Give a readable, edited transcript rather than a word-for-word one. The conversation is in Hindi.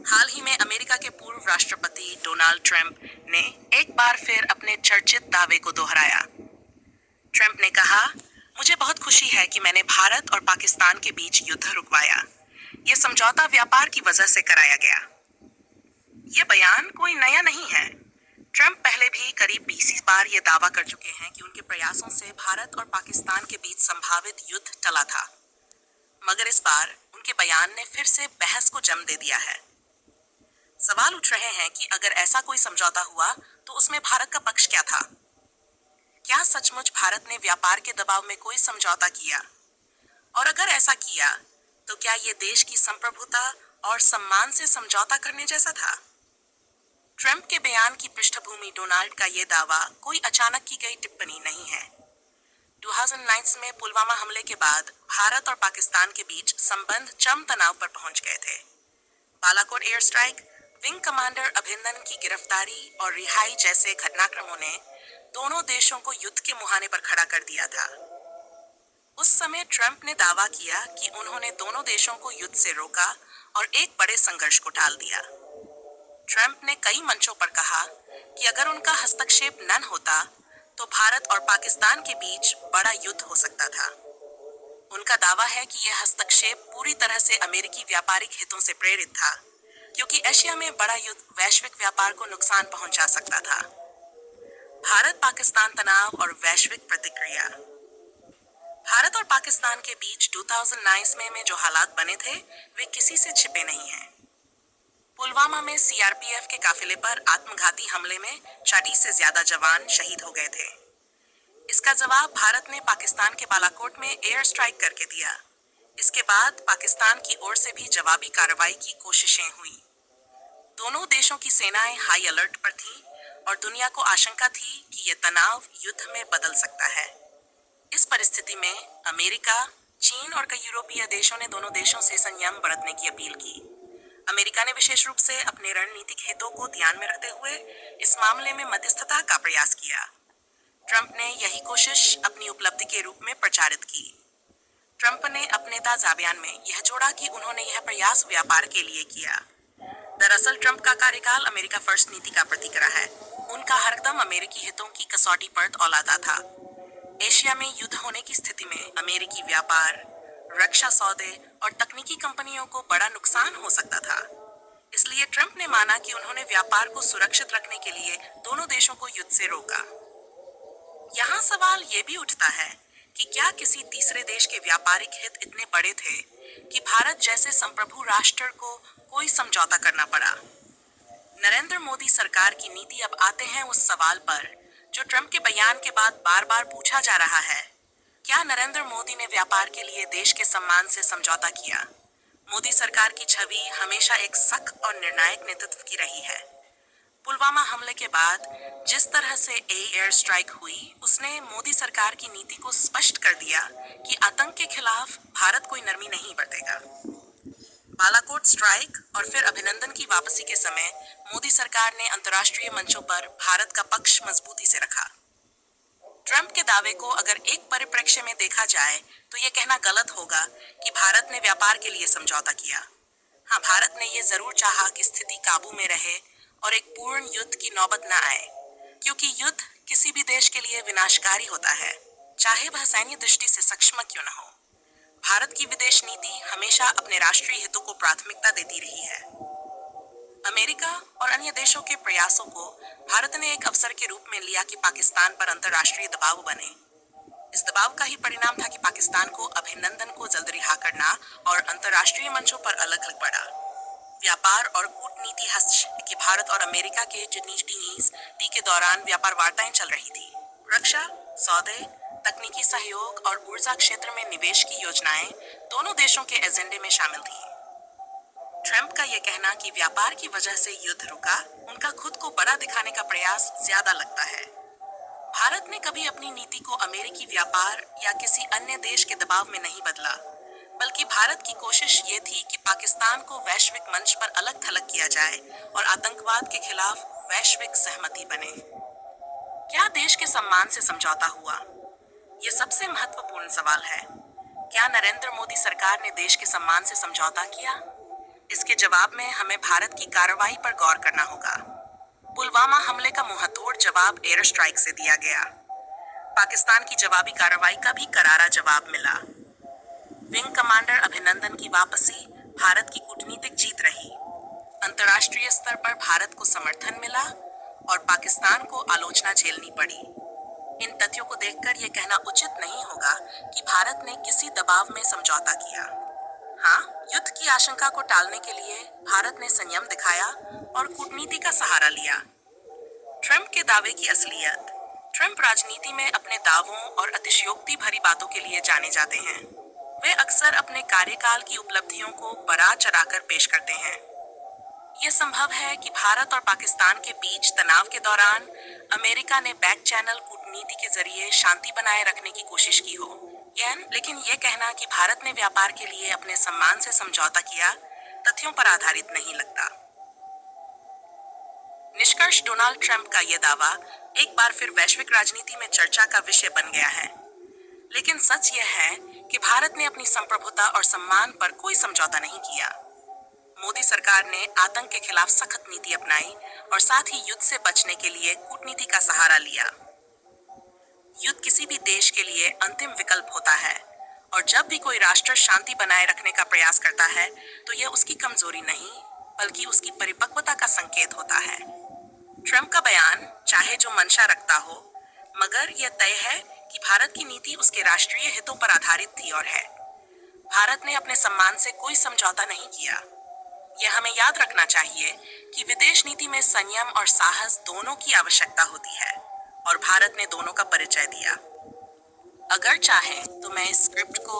हाल ही में अमेरिका के पूर्व राष्ट्रपति डोनाल्ड ट्रंप ने एक बार फिर अपने चर्चित दावे को दोहराया। ट्रंप ने कहा, मुझे बहुत खुशी है कि मैंने भारत और पाकिस्तान के बीच युद्ध रुकवाया। ये समझौता व्यापार की वजह से कराया गया। ये बयान कोई नया नहीं है। ट्रंप पहले भी करीब 20 बार ये दावा कर चुके हैं कि उनके प्रयासों से भारत और पाकिस्तान के बीच संभावित युद्ध टला था। मगर इस बार उनके बयान ने फिर से बहस को जन्म दे दिया है। सवाल उठ रहे हैं कि अगर ऐसा कोई समझौता हुआ तो उसमें भारत का पक्ष क्या था? क्या सचमुच भारत ने व्यापार के दबाव में कोई समझौता किया? और अगर ऐसा किया तो क्या ये देश की संप्रभुता और सम्मान से समझौता करने जैसा था? ट्रंप के बयान की पृष्ठभूमि डोनाल्ड का ये दावा कोई अचानक की गई टिप्पणी नहीं है। 2009 में पुलवामा हमले के बाद भारत और पाकिस्तान के बीच संबंध चरम तनाव पर पहुंच गए थे। Balakot air strike, wing commander अभिनंदन की गिरफ्तारी और रिहाई जैसे घटनाक्रमों ने दोनों देशों को युद्ध के मुहाने पर खड़ा कर दिया था। उस समय ट्रंप ने दावा किया कि उन्होंने दोनों देशों को युद्ध से रोका और एक बड़े संघर्ष को टाल दिया। ट्रंप ने कई मंचों पर कहा कि अगर उनका हस्तक्षेप न होता तो भारत और पाकिस्तान के बीच बड़ा युद्ध हो सकता था। उनका दावा है कि यह हस्तक्षेप पूरी तरह से अमेरिकी व्यापारिक हितों से प्रेरित था, क्योंकि एशिया में बड़ा युद्ध वैश्विक व्यापार को नुकसान पहुंचा सकता था। भारत पाकिस्तान तनाव और वैश्विक प्रतिक्रिया। भारत और पाकिस्तान के बीच 2009 में जो हालात बने थे वे किसी से छिपे नहीं हैं। पुलवामा में सीआरपीएफ के काफिले पर आत्मघाती हमले में 40 से ज्यादा जवान शहीद हो गए थे। इसका जवाब भारत ने पाकिस्तान के बालाकोट में एयर स्ट्राइक करके दिया। इसके बाद पाकिस्तान की ओर से भी जवाबी कार्रवाई की कोशिशें हुई। दोनों देशों की सेनाएं हाई अलर्ट पर थीं और दुनिया को आशंका थी कि यह तनाव युद्ध में बदल सकता है। इस परिस्थिति में अमेरिका, चीन और कई यूरोपीय देशों ने दोनों देशों से संयम बरतने की अपील की। अमेरिका ने विशेष रूप से अपने रणनीतिक हितों को ध्यान में रखते हुए इस मामले में मध्यस्थता का प्रयास किया। ट्रंप ने यही कोशिश अपनी उपलब्धि के रूप में प्रचारित की। ट्रंप ने अपने ताजा बयान में यह जोड़ा कि उन्होंने यह प्रयास व्यापार के लिए किया। दरअसल ट्रंप का कार्यकाल अमेरिका फर्स्ट नीति का प्रतीक रहा है। उनका हरदम अमेरिकी हितों की कसौटी पर तौलाता था। एशिया में युद्ध होने की स्थिति में अमेरिकी व्यापार, रक्षा सौदे और तकनीकी कंपनियों को बड़ा नुकसान हो सकता था। इसलिए ट्रंप ने माना कि उन्होंने व्यापार को सुरक्षित रखने के लिए दोनों देशों को युद्ध से रोका। यहाँ सवाल ये भी उठता है कि क्या किसी तीसरे देश के व्यापारिक हित इतने बड़े थे कि भारत जैसे संप्रभु राष्ट्र को कोई समझौता करना पड़ा? नरेंद्र मोदी सरकार की नीति अब आते हैं उस सवाल पर जो ट्रंप के बयान के बाद बार बार पूछा जा रहा है। क्या नरेंद्र मोदी ने व्यापार के लिए देश के सम्मान से समझौता किया? मोदी सरकार की छवि हमेशा एक सख्त और निर्णायक नेतृत्व की रही है। पुलवामा हमले के बाद जिस तरह से एयर स्ट्राइक हुई, उसने मोदी सरकार की नीति को स्पष्ट कर दिया कि आतंक के खिलाफ भारत कोई नरमी नहीं बरतेगा। बालाकोट स्ट्राइक और फिर अभिनंदन की वापसी के समय मोदी सरकार ने अंतर्राष्ट्रीय मंचों पर भारत का पक्ष मजबूती से रखा। ट्रंप के दावे को अगर एक परिप्रेक्ष्य में देखा जाए तो यह कहना गलत होगा कि भारत ने व्यापार के लिए समझौता किया। हाँ, भारत ने यह जरूर चाहा कि स्थिति काबू में रहे और एक पूर्ण युद्ध की नौबत न आए, क्योंकि युद्ध किसी भी देश के लिए विनाशकारी होता है, चाहे वह सैन्य दृष्टि से सक्षम क्यों न हो। भारत की विदेश नीति हमेशा अपने राष्ट्रीय हितों को प्राथमिकता देती रही है। अमेरिका और अन्य देशों के प्रयासों को भारत ने एक अवसर के रूप में लिया कि पाकिस्तान पर अंतर्राष्ट्रीय दबाव बने। इस दबाव का ही परिणाम था कि पाकिस्तान को अभिनंदन को जल्द रिहा करना और अंतर्राष्ट्रीय मंचों पर अलग अलग बढ़ा। व्यापार और कूटनीति हस्तक्षेप कि भारत और अमेरिका के टी के दौरान व्यापार वार्ताएं चल रही थी। रक्षा सौदे, तकनीकी सहयोग और ऊर्जा क्षेत्र में निवेश की योजनाएं दोनों देशों के एजेंडे में शामिल थी। ट्रंप का यह कहना कि व्यापार की वजह से युद्ध रुका, उनका खुद को बड़ा दिखाने का प्रयास ज्यादा लगता है। भारत ने कभी अपनी नीति को अमेरिकी व्यापार या किसी अन्य देश के दबाव में नहीं बदला, बल्कि भारत की कोशिश ये थी कि पाकिस्तान को वैश्विक मंच पर अलग थलग किया जाए और आतंकवाद के खिलाफ वैश्विक सहमति बने। क्या देश के सम्मान से समझौता हुआ? ये सबसे महत्वपूर्ण सवाल है। क्या नरेंद्र मोदी सरकार ने देश के सम्मान से समझौता किया? इसके जवाब में हमें भारत की कार्रवाई पर गौर करना होगा। पुलवामा हमले का मुंहतोड़ जवाब एयर स्ट्राइक से दिया गया। पाकिस्तान की जवाबी कार्रवाई का भी करारा जवाब मिला। विंग कमांडर अभिनंदन की वापसी भारत की कूटनीतिक जीत रही। अंतर्राष्ट्रीय स्तर पर भारत को समर्थन मिला और पाकिस्तान को आलोचना झेलनी पड़ी। इन तथ्यों को देखकर यह कहना उचित नहीं होगा कि भारत ने किसी दबाव में समझौता किया। हाँ, युद्ध की आशंका को टालने के लिए भारत ने संयम दिखाया और कूटनीति का सहारा लिया। ट्रंप के दावे की असलियत। ट्रंप राजनीति में अपने दावों और अतिशयोक्ति भरी बातों के लिए जाने जाते हैं। वे अक्सर अपने कार्यकाल की उपलब्धियों को बढ़ा चढ़ाकर पेश करते हैं। यह संभव है कि भारत और पाकिस्तान के बीच तनाव के दौरान अमेरिका ने बैक चैनल कूटनीति के जरिए शांति बनाए रखने की कोशिश की हो। लेकिन यह कहना कि भारत ने व्यापार के लिए अपने सम्मान से समझौता किया, तथ्यों पर आधारित नहीं लगता। निष्कर्ष, डोनाल्ड ट्रंप का यह दावा एक बार फिर वैश्विक राजनीति में चर्चा का विषय बन गया है। लेकिन सच यह है कि भारत ने अपनी संप्रभुता और सम्मान पर कोई समझौता नहीं किया। मोदी सरकार ने आतंक के खिलाफ सख्त नीति अपनाई और साथ ही युद्ध से बचने के लिए कूटनीति का सहारा लिया। युद्ध किसी भी देश के लिए अंतिम विकल्प होता है और जब भी कोई राष्ट्र शांति बनाए रखने का प्रयास करता है तो यह उसकी कमजोरी नहीं बल्कि उसकी परिपक्वता का संकेत होता है। ट्रंप का बयान चाहे जो मंशा रखता हो, मगर यह तय है कि भारत की नीति उसके राष्ट्रीय हितों पर आधारित थी और है। भारत ने अपने सम्मान से कोई समझौता नहीं किया। यह हमें याद रखना चाहिए कि विदेश नीति में संयम और साहस दोनों की आवश्यकता होती है और भारत ने दोनों का परिचय दिया। अगर चाहे तो मैं इस स्क्रिप्ट को